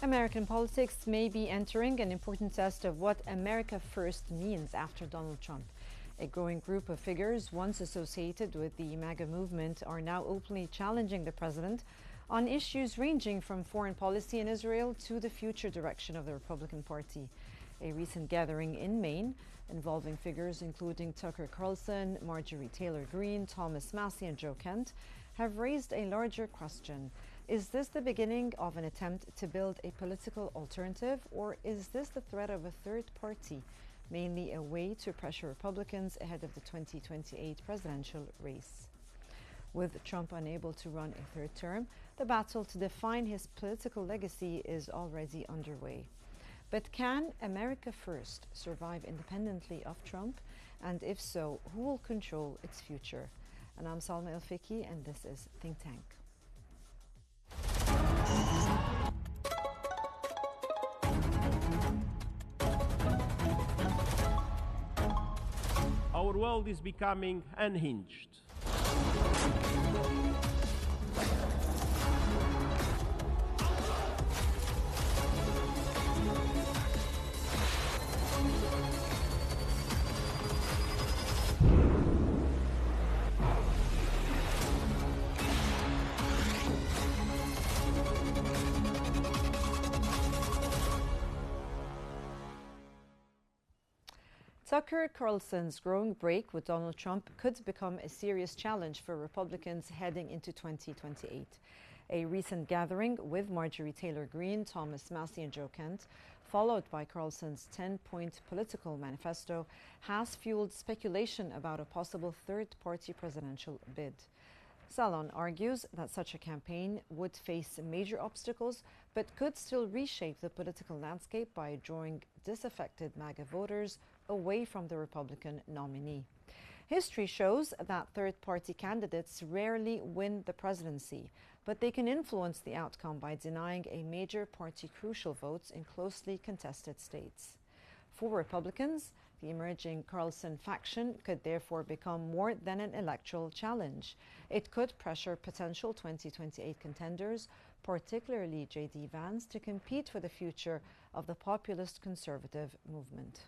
American politics may be entering an important test of what America First means after Donald Trump. A growing group of figures once associated with the MAGA movement are now openly challenging the president on issues ranging from foreign policy in Israel to the future direction of the Republican Party. A recent gathering in Maine, involving figures including Tucker Carlson, Marjorie Taylor Greene, Thomas Massie, and Joe Kent, have raised a larger question. Is this the beginning of an attempt to build a political alternative, or is this the threat of a third party, mainly a way to pressure Republicans ahead of the 2028 presidential race? With Trump unable to run a third term, the battle to define his political legacy is already underway. But can America First survive independently of Trump? And if so, who will control its future? And I'm Salma El-Fiki, and this is Think Tank. Our world is becoming unhinged. Tucker Carlson's growing break with Donald Trump could become a serious challenge for Republicans heading into 2028. A recent gathering with Marjorie Taylor Greene, Thomas Massie, and Joe Kent, followed by Carlson's 10-point political manifesto, has fueled speculation about a possible third-party presidential bid. Salon argues that such a campaign would face major obstacles, but could still reshape the political landscape by drawing disaffected MAGA voters away from the Republican nominee. History shows that third-party candidates rarely win the presidency, but they can influence the outcome by denying a major party crucial votes in closely contested states. For Republicans, the emerging Carlson faction could therefore become more than an electoral challenge. It could pressure potential 2028 contenders, particularly J.D. Vance, to compete for the future of the populist conservative movement.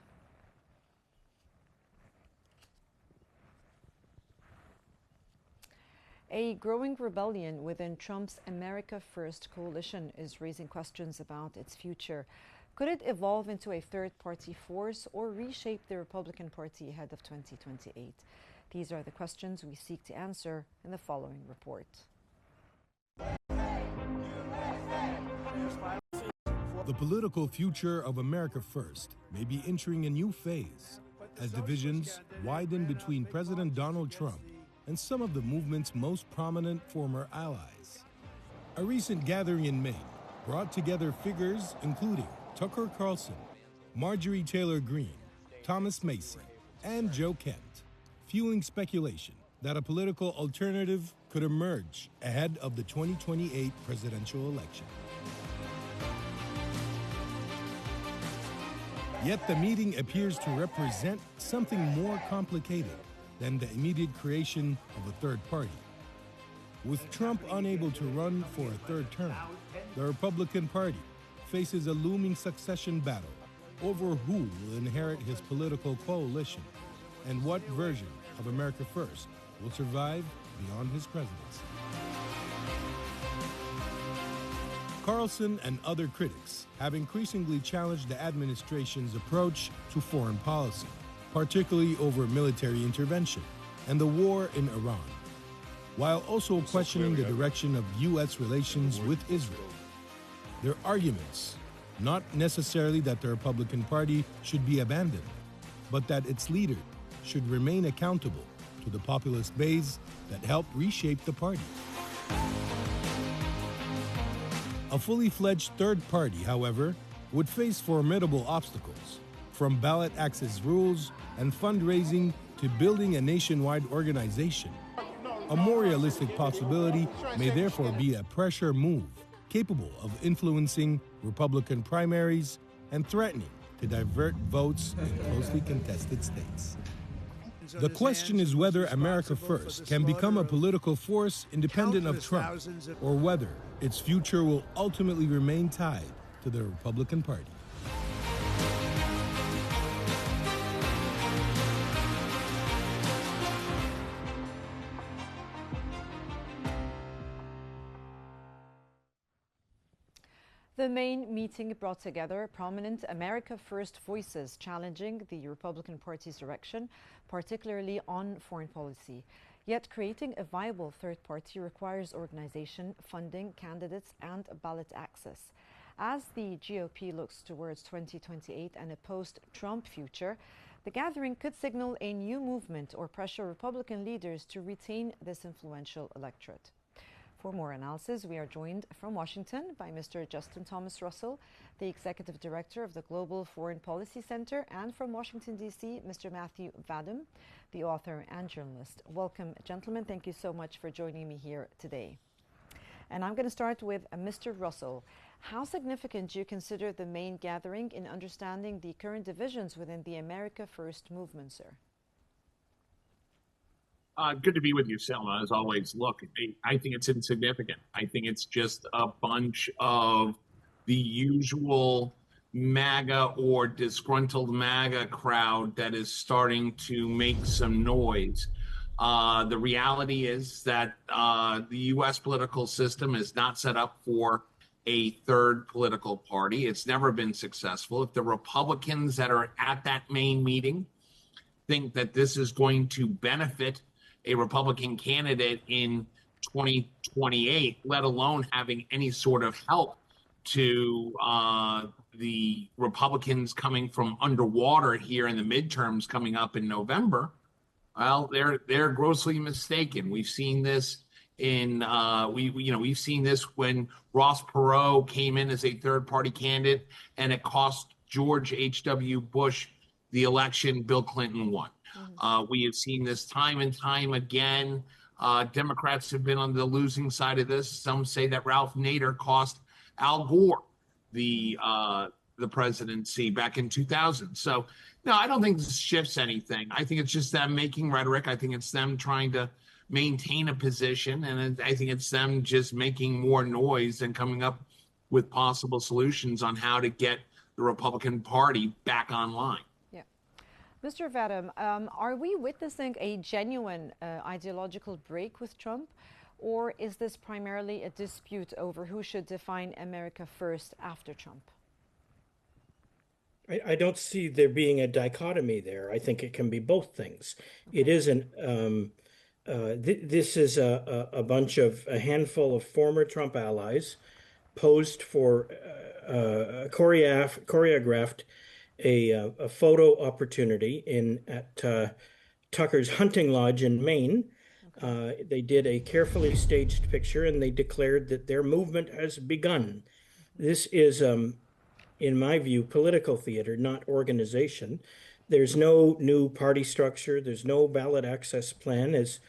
A growing rebellion within Trump's America First coalition is raising questions about its future. Could it evolve into a third-party force or reshape the Republican Party ahead of 2028? These are the questions we seek to answer in the following report. The political future of America First may be entering a new phase as divisions widen between President Donald Trump and some of the movement's most prominent former allies. A recent gathering in Maine brought together figures including Tucker Carlson, Marjorie Taylor Greene, Thomas Massie, and Joe Kent, fueling speculation that a political alternative could emerge ahead of the 2028 presidential election. Yet the meeting appears to represent something more complicated than the immediate creation of a third party. With Trump unable to run for a third term, the Republican Party faces a looming succession battle over who will inherit his political coalition and what version of America First will survive beyond his presidency. Carlson and other critics have increasingly challenged the administration's approach to foreign policy, particularly over military intervention and the war in Iran, while also questioning the direction of U.S. relations with Israel. Their arguments, not necessarily that the Republican Party should be abandoned, but that its leader should remain accountable to the populist base that helped reshape the party. A fully fledged third party, however, would face formidable obstacles, from ballot access rules and fundraising to building a nationwide organization. A more realistic possibility may therefore be a pressure move capable of influencing Republican primaries and threatening to divert votes in closely contested states. The question is whether America First can become a political force independent of Trump, or whether its future will ultimately remain tied to the Republican Party. The main meeting brought together prominent America First voices challenging the Republican Party's direction, particularly on foreign policy. Yet creating a viable third party requires organization, funding, candidates, and ballot access. As the GOP looks towards 2028 and a post-Trump future, the gathering could signal a new movement or pressure Republican leaders to retain this influential electorate. For more analysis, we are joined from Washington by Mr. Justin Thomas Russell, the Executive Director of the Global Foreign Policy Center, and from Washington, D.C., Mr. Matthew Vadum, the author and journalist. Welcome, gentlemen. Thank you so much for joining me here today. And I'm going to start with Mr. Russell. How significant do you consider the main gathering in understanding the current divisions within the America First movement, sir? Good to be with you, Selma, as always. Look, I think it's insignificant. I think it's just a bunch of the usual MAGA or disgruntled MAGA crowd that is starting to make some noise. The reality is that the U.S. political system is not set up for a third political party. It's never been successful. If the Republicans that are at that main meeting think that this is going to benefit a Republican candidate in 2028, let alone having any sort of help to the Republicans coming from underwater here in the midterms coming up in November, well, they're grossly mistaken. We've seen this in we've seen this when Ross Perot came in as a third party candidate, and it cost George H.W. Bush the election. Bill Clinton won. We have seen this time and time again. Democrats have been on the losing side of this. Some say that Ralph Nader cost Al Gore the presidency back in 2000. So, no, I don't think this shifts anything. I think it's just them making rhetoric. I think it's them trying to maintain a position. And I think it's them just making more noise and coming up with possible solutions on how to get the Republican Party back online. Mr. Vadum, are we witnessing a genuine ideological break with Trump, or is this primarily a dispute over who should define America first after Trump? I don't see there being a dichotomy there. I think it can be both things. Okay. It isn't. This is a bunch of a handful of former Trump allies posed for choreographed a photo opportunity at Tucker's hunting lodge in Maine. Okay. They did a carefully staged picture, and they declared that their movement has begun. This is, in my view, political theater, not organization. There's no new party structure. There's no ballot access plan. As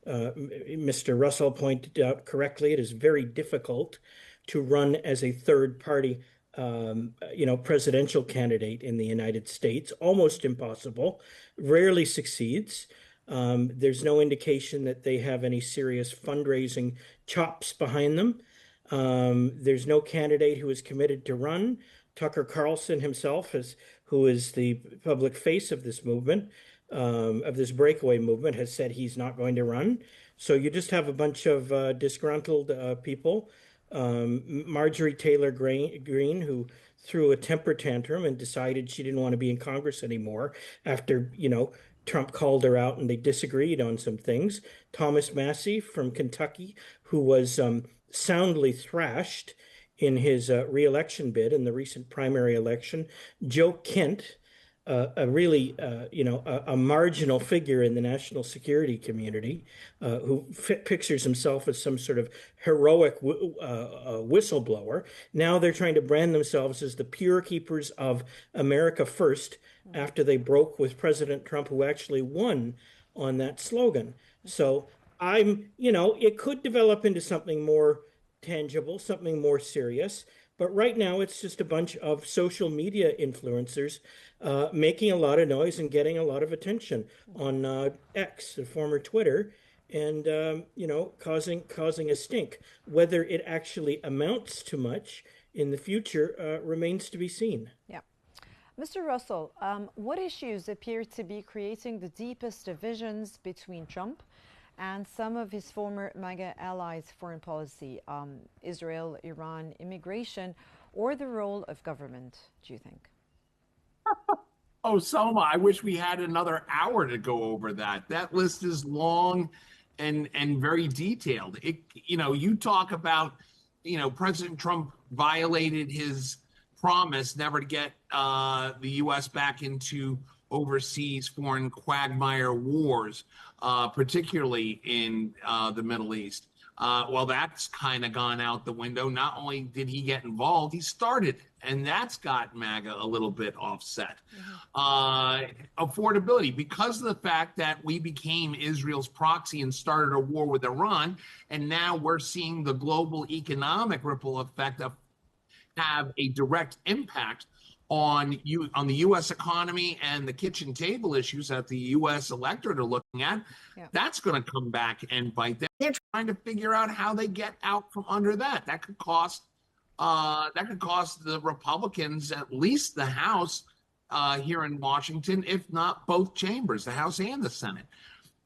Mr. Russell pointed out correctly, it is very difficult to run as a third party presidential candidate in the United States. Almost impossible, rarely succeeds. There's no indication that they have any serious fundraising chops behind them. There's no candidate who is committed to run. Tucker Carlson himself, who is the public face of this movement, of this breakaway movement, has said he's not going to run. So you just have a bunch of disgruntled people. Marjorie Taylor Greene, who threw a temper tantrum and decided she didn't want to be in Congress anymore after, Trump called her out and they disagreed on some things. Thomas Massie from Kentucky, who was soundly thrashed in his re-election bid in the recent primary election. Joe Kent, a really, a marginal figure in the national security community, who pictures himself as some sort of heroic whistleblower. Now they're trying to brand themselves as the pure keepers of America First after they broke with President Trump, who actually won on that slogan. So it could develop into something more tangible, something more serious. But right now, it's just a bunch of social media influencers making a lot of noise and getting a lot of attention on X, the former Twitter, and causing a stink. Whether it actually amounts to much in the future remains to be seen. Yeah. Mr. Russell, what issues appear to be creating the deepest divisions between Trump and some of his former MAGA allies' foreign policy, Israel, Iran, immigration, or the role of government, do you think? Oh, Selma, I wish we had another hour to go over that. That list is long and very detailed. You talk about, President Trump violated his promise never to get the U.S. back into overseas foreign quagmire wars, particularly in the Middle East. Well, that's kind of gone out the window. Not only did he get involved, he started, and that's got MAGA a little bit offset. Affordability, because of the fact that we became Israel's proxy and started a war with Iran, and now we're seeing the global economic ripple effect of have a direct impact on the U.S. economy and the kitchen table issues that the U.S. electorate are looking at. Yeah. That's going to come back and bite them. They're trying to figure out how they get out from under that. That could cost the Republicans at least the House here in Washington, if not both chambers, the House and the Senate.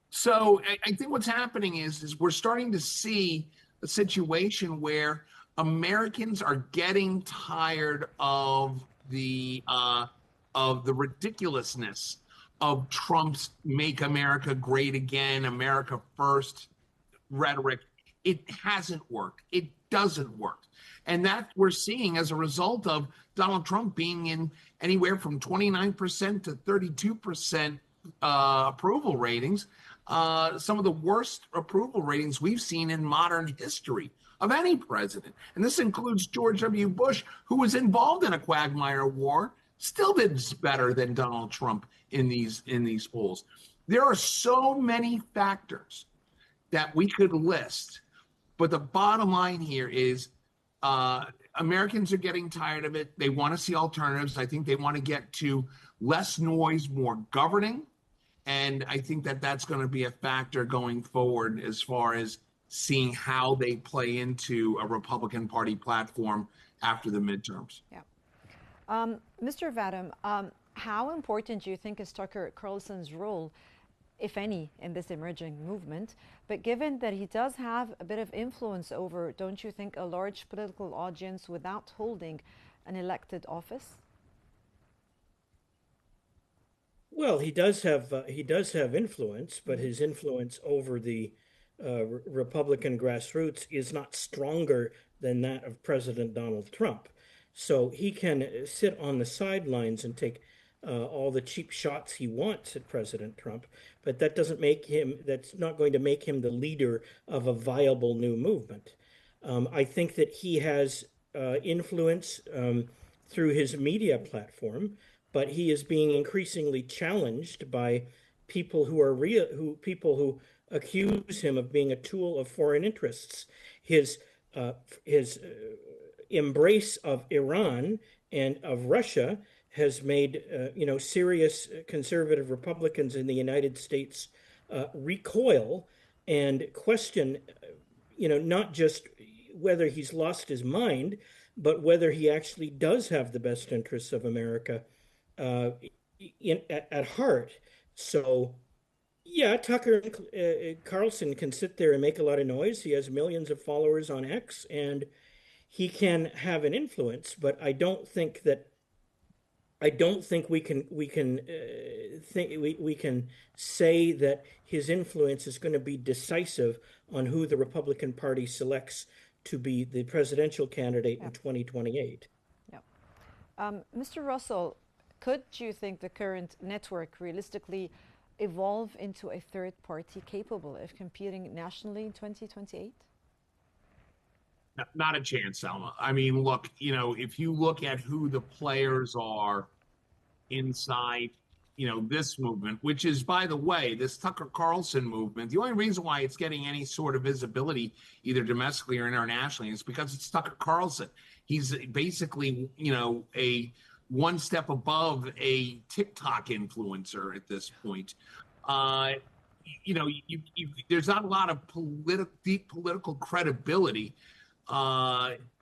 So I think what's happening is we're starting to see a situation where Americans are getting tired of the ridiculousness of Trump's "Make America Great Again," America First rhetoric. It hasn't worked. It doesn't work. And that we're seeing as a result of Donald Trump being in anywhere from 29% to 32% approval ratings, some of the worst approval ratings we've seen in modern history of any president. And this includes George W. Bush, who was involved in a quagmire war, still did better than Donald Trump in these polls. There are so many factors that we could list, but the bottom line here is Americans are getting tired of it. They want to see alternatives. I think they want to get to less noise, more governing. And I think that that's going to be a factor going forward as far as seeing how they play into a Republican Party platform after the midterms. Yeah. Mr. Vadim, how important do you think is Tucker Carlson's role, if any, in this emerging movement? But given that he does have a bit of influence over, don't you think, a large political audience without holding an elected office? Well, he does have influence, but his influence over the Republican grassroots is not stronger than that of President Donald Trump. So he can sit on the sidelines and take all the cheap shots he wants at President Trump, but that's not going to make him the leader of a viable new movement. I think that he has influence through his media platform, but he is being increasingly challenged by people who accuse him of being a tool of foreign interests. His embrace of Iran and of Russia has made serious conservative Republicans in the United States recoil and question, not just whether he's lost his mind, but whether he actually does have the best interests of America at heart. So, yeah, Tucker Carlson can sit there and make a lot of noise. He has millions of followers on X, and he can have an influence. But I don't think we can say that his influence is going to be decisive on who the Republican Party selects to be the presidential candidate in 2028. Yeah. Mr. Russell, could you think the current network realistically evolve into a third party capable of competing nationally in 2028? Not a chance, Selma. I mean, look, if you look at who the players are inside, this movement, which is, by the way, this Tucker Carlson movement, the only reason why it's getting any sort of visibility, either domestically or internationally, is because it's Tucker Carlson. He's basically, a one step above a TikTok influencer at this point. There's not a lot of deep political credibility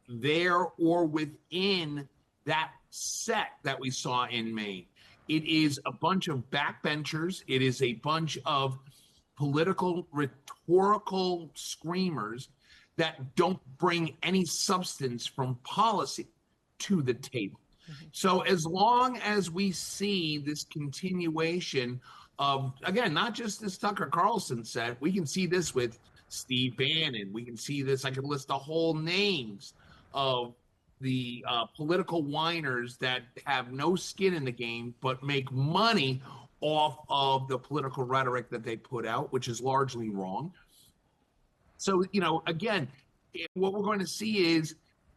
there or within that set that we saw in Maine. It is a bunch of backbenchers. It is a bunch of political, rhetorical screamers that don't bring any substance from policy to the table. So as long as we see this continuation of, again, not just this Tucker Carlson set, we can see this with Steve Bannon. We can see this. I could list the whole names of the political whiners that have no skin in the game but make money off of the political rhetoric that they put out, which is largely wrong. So, again, what we're going to see is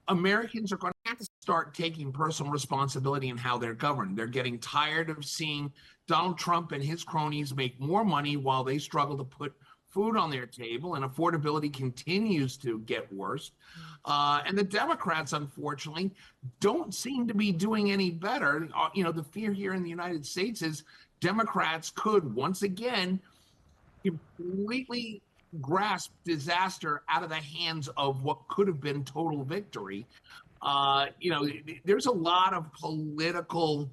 Americans are going to have to start taking personal responsibility in how they're governed. They're getting tired of seeing Donald Trump and his cronies make more money while they struggle to put food on their table, and affordability continues to get worse. And the Democrats, unfortunately, don't seem to be doing any better. The fear here in the United States is Democrats could once again completely grasp disaster out of the hands of what could have been total victory. There's a lot of political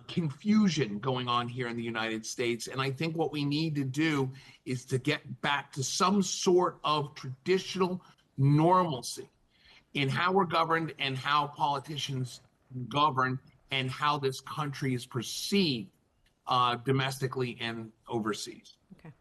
confusion going on here in the United States. And I think what we need to do is to get back to some sort of traditional normalcy in how we're governed and how politicians govern and how this country is perceived domestically and overseas. Okay.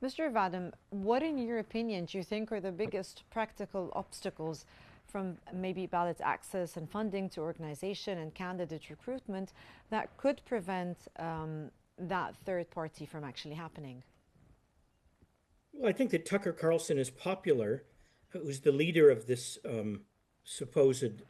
Mr. Vadim, what in your opinion do you think are the biggest practical obstacles from maybe ballot access and funding to organization and candidate recruitment that could prevent that third party from actually happening? Well, I think that Tucker Carlson is popular, who's the leader of this supposed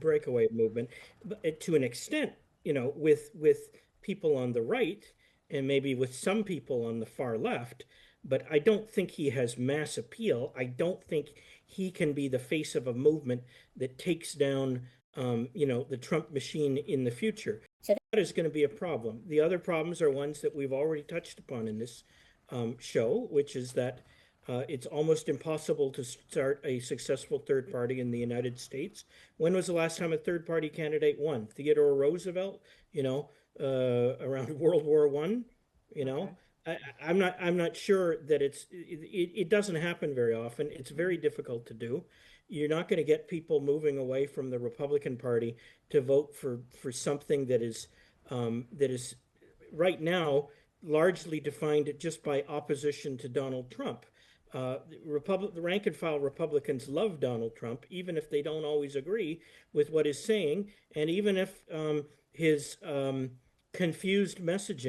breakaway movement, but to an extent, with people on the right and maybe with some people on the far left. But I don't think he has mass appeal. I don't think he can be the face of a movement that takes down, the Trump machine in the future. So that is going to be a problem. The other problems are ones that we've already touched upon in this show, which is that it's almost impossible to start a successful third party in the United States. When was the last time a third party candidate won? Theodore Roosevelt, around World War I, Okay. I'm not sure that it doesn't happen very often. It's very difficult to do. You're not going to get people moving away from the Republican Party to vote for something that is right now largely defined just by opposition to Donald Trump. The rank and file Republicans love Donald Trump, even if they don't always agree with what he's saying, and even if his confused message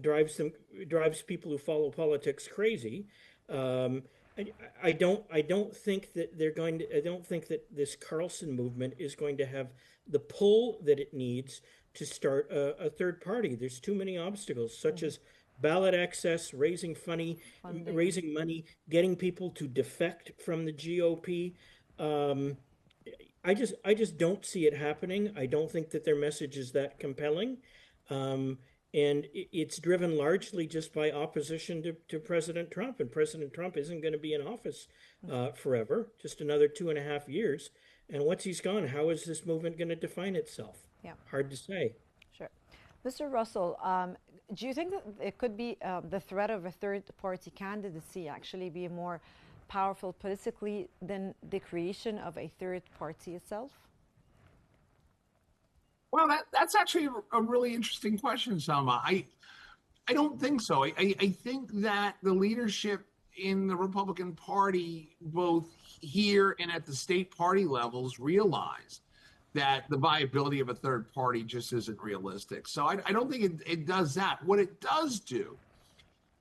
drives people who follow politics crazy. I don't think that I don't think that this Carlson movement is going to have the pull that it needs to start a third party. There's too many obstacles, such as ballot access, raising money, getting people to defect from the GOP. I just don't see it happening. I don't think that their message is that compelling. And it's driven largely just by opposition to President Trump. And President Trump isn't going to be in office forever, just another 2.5 years. And once he's gone, how is this movement going to define itself? Yeah. Hard to say. Sure. Mr. Russell, do you think that it could be the threat of a third party candidacy actually be more powerful politically than the creation of a third party itself? Well, that's actually a really interesting question, Selma. I don't think so. I think that the leadership in the Republican Party, both here and at the state party levels, realize that the viability of a third party just isn't realistic. So I don't think it does that. What it does do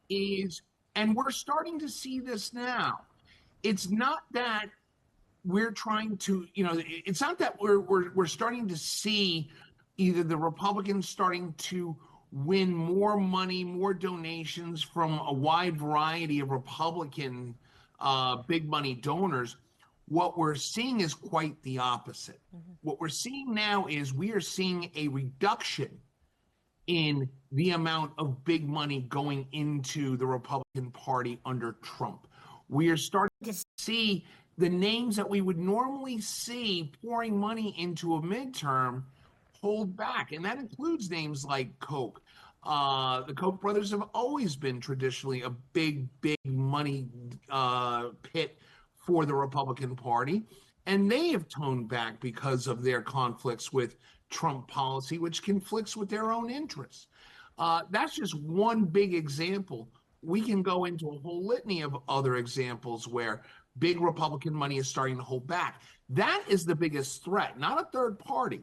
is, and we're starting to see this now, it's not that we're trying to, it's not that we're starting to see either the Republicans starting to win more money, more donations from a wide variety of Republican big money donors. What we're seeing is quite the opposite. Mm-hmm. What we're seeing now is we are seeing a reduction in the amount of big money going into the Republican Party under Trump. We are starting to see the names that we would normally see pouring money into a midterm hold back. And that includes names like Koch. The Koch brothers have always been traditionally a big money pit for the Republican Party. And they have toned back because of their conflicts with Trump policy, which conflicts with their own interests. That's just one big example. We can go into a whole litany of other examples where big Republican money is starting to hold back. That is the biggest threat, not a third party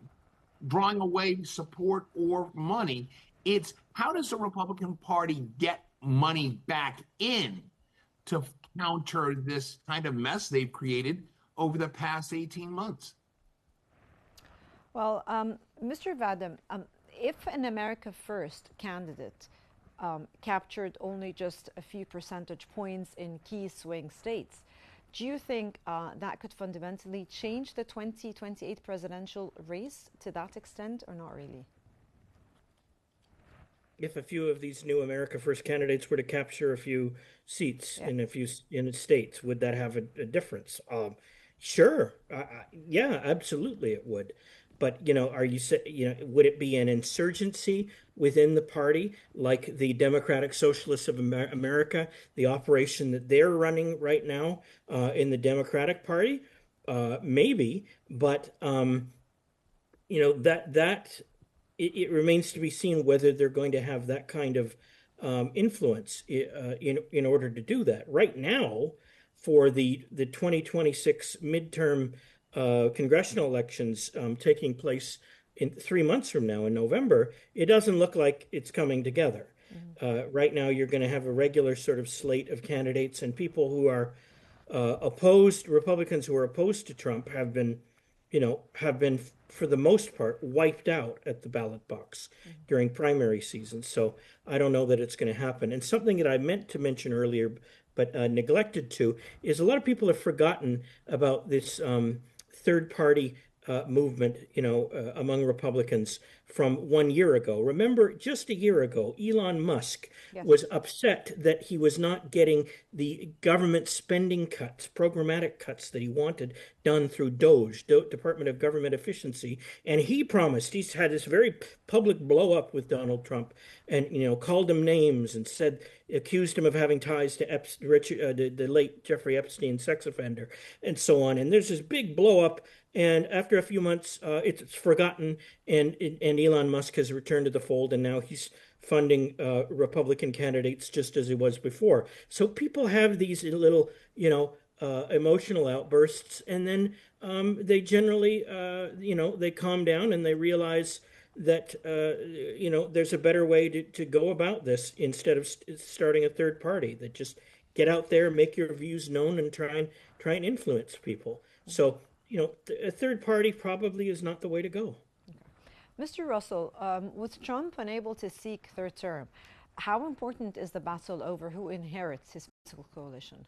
drawing away support or money. It's how does the Republican Party get money back in to counter this kind of mess they've created over the past 18 months? Well, Mr. Vadim, if an America First candidate captured only just a few percentage points in key swing states, do you think that could fundamentally change the 2028 presidential race to that extent, or not really? If a few of these new America First candidates were to capture a few seats in a few states, would that have a difference? Sure. Yeah, absolutely it would. But, would it be an insurgency within the party, like the Democratic Socialists of America, the operation that they're running right now in the Democratic Party? Maybe, but it remains to be seen whether they're going to have that kind of influence in order to do that. Right now, for the 2026 midterm congressional elections taking place in 3 months from now in November, it doesn't look like it's coming together. Right now, you're going to have a regular sort of slate of candidates, and people who are opposed, Republicans who are opposed to Trump have been for the most part wiped out at the ballot box during primary season. So I don't know that it's going to happen. And something that I meant to mention earlier but neglected to is a lot of people have forgotten about this third party movement, among Republicans from 1 year ago. Remember, just a year ago, Elon Musk was upset that he was not getting the government spending cuts, programmatic cuts that he wanted done through DOGE, Department of Government Efficiency. And he promised, he's had this very public blow up with Donald Trump and, called him names and accused him of having ties to the late Jeffrey Epstein, sex offender, and so on. And there's this big blow up. And after a few months, it's forgotten, and Elon Musk has returned to the fold, and now he's funding Republican candidates just as he was before. So people have these little, emotional outbursts, and then they generally, they calm down and they realize that, there's a better way to go about this instead of starting a third party. That just get out there, make your views known, and try and influence people. So, a third party probably is not the way to go. Mr. Russell, with Trump unable to seek third term, how important is the battle over who inherits his political coalition?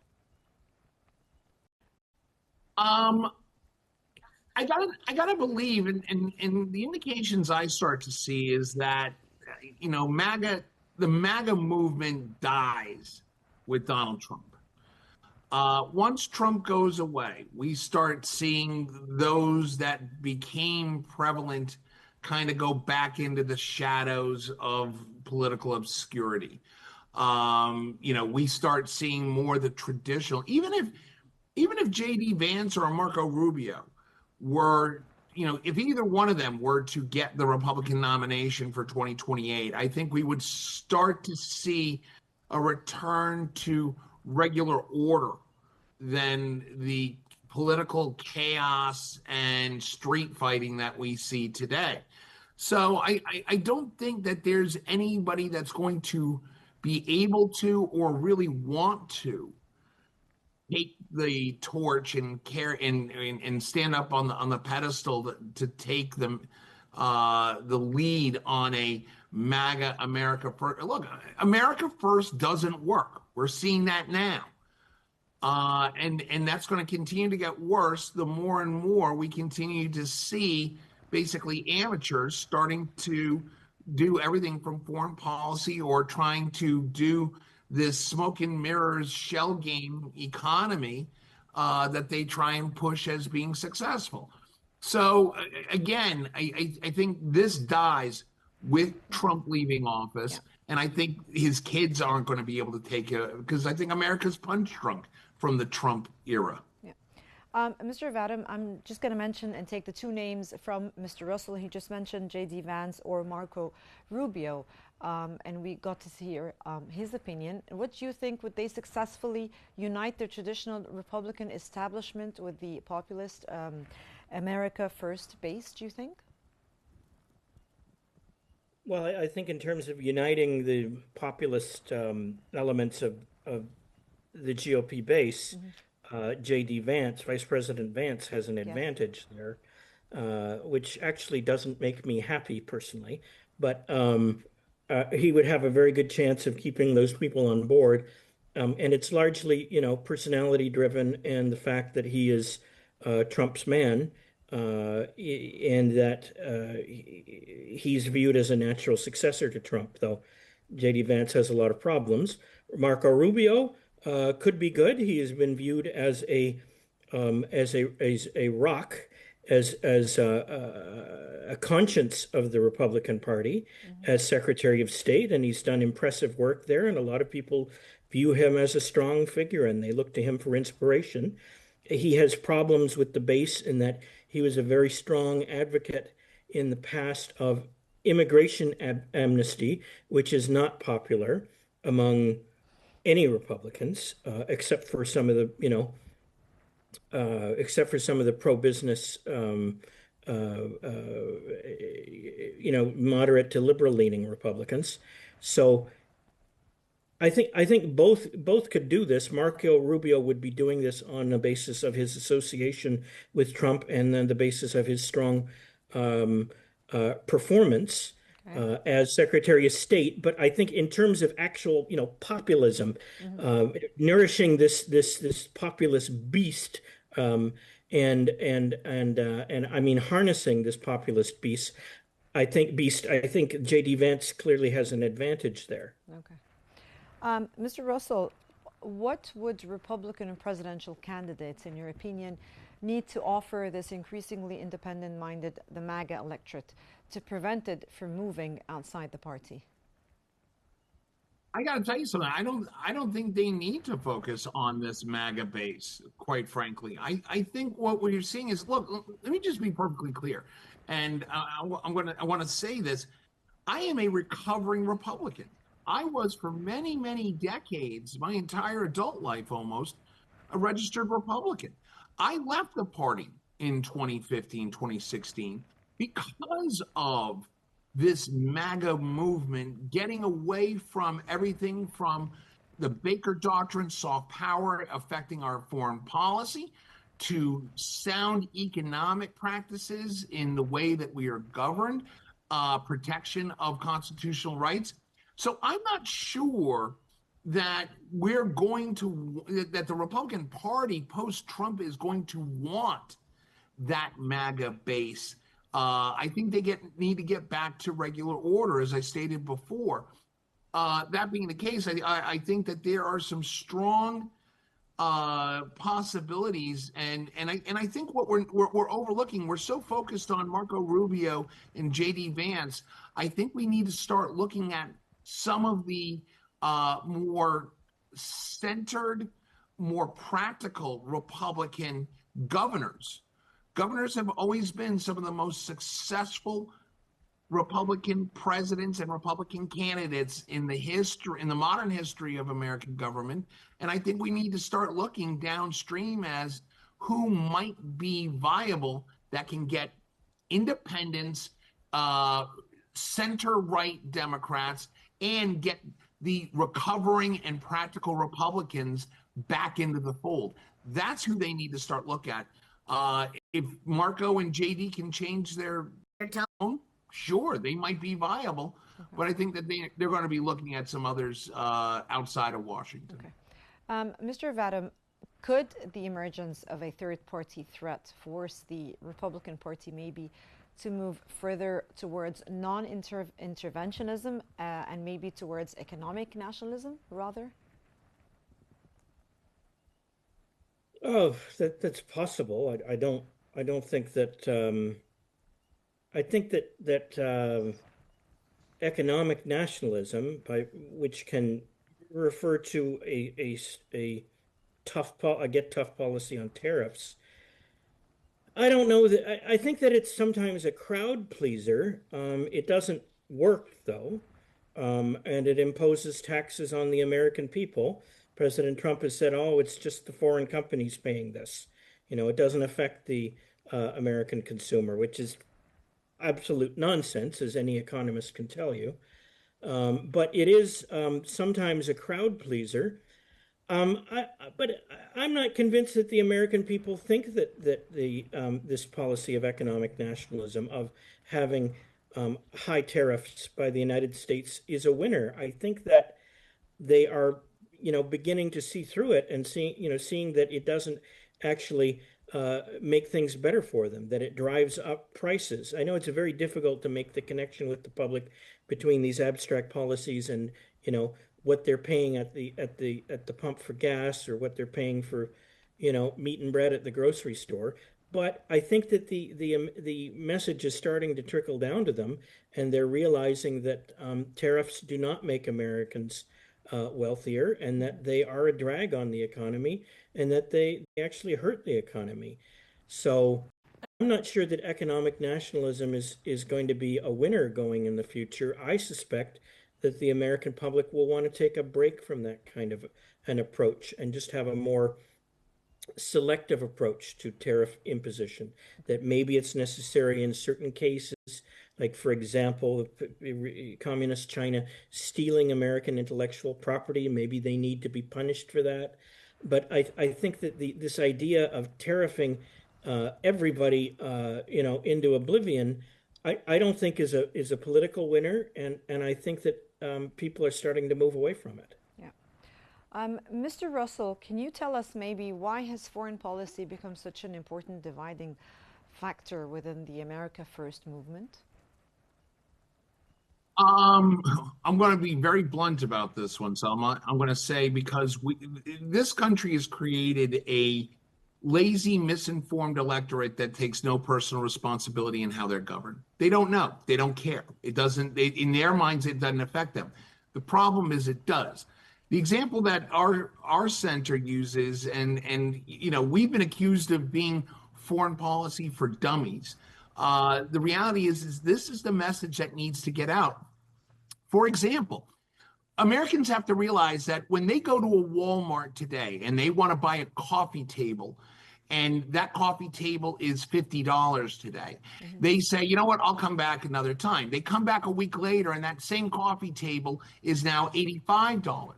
I gotta believe, and the indications I start to see is that, the MAGA movement dies with Donald Trump. Once Trump goes away, we start seeing those that became prevalent kind of go back into the shadows of political obscurity. We start seeing more the traditional, even if J.D. Vance or Marco Rubio were, if either one of them were to get the Republican nomination for 2028, I think we would start to see a return to regular order than the political chaos and street fighting that we see today. So I don't think that there's anybody that's going to be able to or really want to take the torch and and stand up on the pedestal to take the lead on a MAGA America First. Look, America First doesn't work. We're seeing that now. And that's going to continue to get worse the more and more we continue to see basically amateurs starting to do everything from foreign policy or trying to do this smoke and mirrors shell game economy that they try and push as being successful. So again, I think this dies with Trump leaving office. Yeah. And I think his kids aren't going to be able to take it because I think America's punch drunk from the Trump era. Yeah. Mr. Vadim, I'm just going to mention and take the two names from Mr. Russell. He just mentioned J.D. Vance or Marco Rubio, and we got to hear his opinion. What do you think? Would they successfully unite the traditional Republican establishment with the populist America First base, do you think? Well, I think in terms of uniting the populist elements of the GOP base, J.D. Vance, Vice President Vance, has an advantage there, which actually doesn't make me happy personally. But he would have a very good chance of keeping those people on board. And it's largely, personality driven, and the fact that he is Trump's man. And that he's viewed as a natural successor to Trump, though J.D. Vance has a lot of problems. Marco Rubio could be good. He has been viewed as a rock, as a conscience of the Republican Party, as Secretary of State, and he's done impressive work there. And a lot of people view him as a strong figure, and they look to him for inspiration. He has problems with the base in that he was a very strong advocate in the past of immigration amnesty, which is not popular among any Republicans, except for some of the, pro-business, moderate to liberal-leaning Republicans. So I think both could do this. Marco Rubio would be doing this on the basis of his association with Trump and then the basis of his strong performance as Secretary of State. But I think in terms of actual, populism, nourishing this populist beast, and I mean harnessing this populist beast, I think J.D. Vance clearly has an advantage there. Okay. Mr. Russell, what would Republican and presidential candidates, in your opinion, need to offer this increasingly independent-minded, the MAGA electorate, to prevent it from moving outside the party? I got to tell you something. I don't think they need to focus on this MAGA base, quite frankly. I think what we're seeing is, look, let me just be perfectly clear. And I want to say this. I am a recovering Republican. I was for many, many decades, my entire adult life almost, a registered Republican. I left the party in 2015, 2016 because of this MAGA movement, getting away from everything from the Baker Doctrine, soft power affecting our foreign policy, to sound economic practices in the way that we are governed, protection of constitutional rights. So I'm not sure that that the Republican Party post-Trump is going to want that MAGA base. I think they need to get back to regular order, as I stated before. That being the case, I think that there are some strong possibilities, and I think what we're overlooking, we're so focused on Marco Rubio and J.D. Vance. I think we need to start looking at some of the more centered, more practical Republican governors. Governors have always been some of the most successful Republican presidents and Republican candidates in the modern history of American government. And I think we need to start looking downstream as who might be viable that can get independents, center-right Democrats, and get the recovering and practical Republicans back into the fold. That's who they need to start look at. If Marco and JD can change their tone, sure, they might be viable, but I think that they're going to be looking at some others outside of Washington. Okay. Mr. Vadim, could the emergence of a third-party threat force the Republican Party maybe to move further towards non-interventionism and maybe towards economic nationalism, rather? Oh, that's possible. I don't think that I think that economic nationalism, by which can refer to a a get tough policy on tariffs. I don't know that I think that it's sometimes a crowd pleaser. It doesn't work though, and it imposes taxes on the American people. President Trump has said, "Oh, it's just the foreign companies paying this." It doesn't affect the American consumer, which is absolute nonsense, as any economist can tell you. But it is sometimes a crowd pleaser. But I'm not convinced that the American people think that the this policy of economic nationalism, of having high tariffs by the United States, is a winner. I think that they are, beginning to see through it and seeing that it doesn't actually make things better for them, that it drives up prices. I know it's very difficult to make the connection with the public between these abstract policies and, what they're paying at the pump for gas, or what they're paying for, meat and bread at the grocery store. But I think that the message is starting to trickle down to them, and they're realizing that tariffs do not make Americans wealthier, and that they are a drag on the economy, and that they actually hurt the economy. So I'm not sure that economic nationalism is going to be a winner going in the future. I suspect that the American public will want to take a break from that kind of an approach and just have a more selective approach to tariff imposition, that maybe it's necessary in certain cases, like, for example, communist China stealing American intellectual property. Maybe they need to be punished for that. But I think that this idea of tariffing everybody, into oblivion, I don't think is a political winner, and I think that people are starting to move away from it. Mr. Russell, can you tell us maybe why has foreign policy become such an important dividing factor within the America First movement? I'm going to be very blunt about this one, Selma. I'm going to say, because this country has created a lazy, misinformed electorate that takes no personal responsibility in how they're governed. They don't know. They don't care. It doesn't, in their minds, it doesn't affect them. The problem is it does. The example that our center uses, and we've been accused of being foreign policy for dummies. The reality is this is the message that needs to get out. For example, Americans have to realize that when they go to a Walmart today and they want to buy a coffee table, and that coffee table is $50 today, they say, you know what, I'll come back another time. They come back a week later, and that same coffee table is now $85.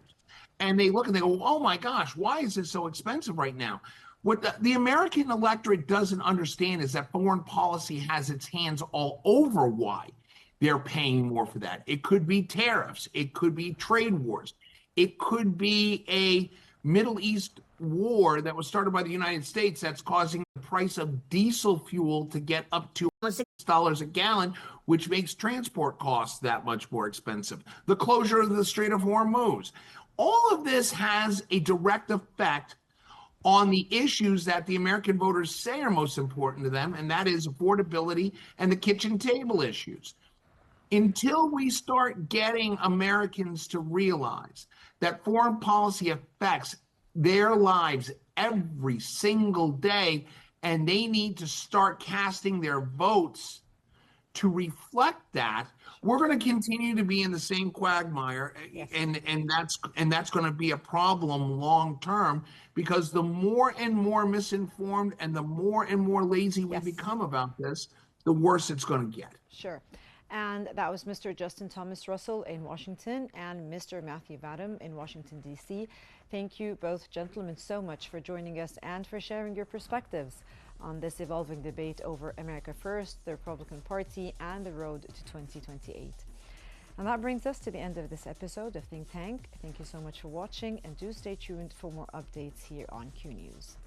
And they look and they go, oh my gosh, why is this so expensive right now? What the American electorate doesn't understand is that foreign policy has its hands all over why they're paying more for that. It could be tariffs. It could be trade wars. It could be a Middle East war that was started by the United States that's causing the price of diesel fuel to get up to $6 a gallon, which makes transport costs that much more expensive. The closure of the Strait of Hormuz. All of this has a direct effect on the issues that the American voters say are most important to them, and that is affordability and the kitchen table issues. Until we start getting Americans to realize that foreign policy affects their lives every single day, and they need to start casting their votes to reflect that, we're going to continue to be in the same quagmire. Yes. and that's going to be a problem long term, because the more and more misinformed and the more lazy we become about this, the worse it's going to get. Sure. And that was Mr. Justin Thomas Russell in Washington and Mr. Matthew Vadum in Washington, D.C. Thank you both gentlemen so much for joining us and for sharing your perspectives on this evolving debate over America First, the Republican Party, and the road to 2028. And that brings us to the end of this episode of Think Tank. Thank you so much for watching, and do stay tuned for more updates here on Q News.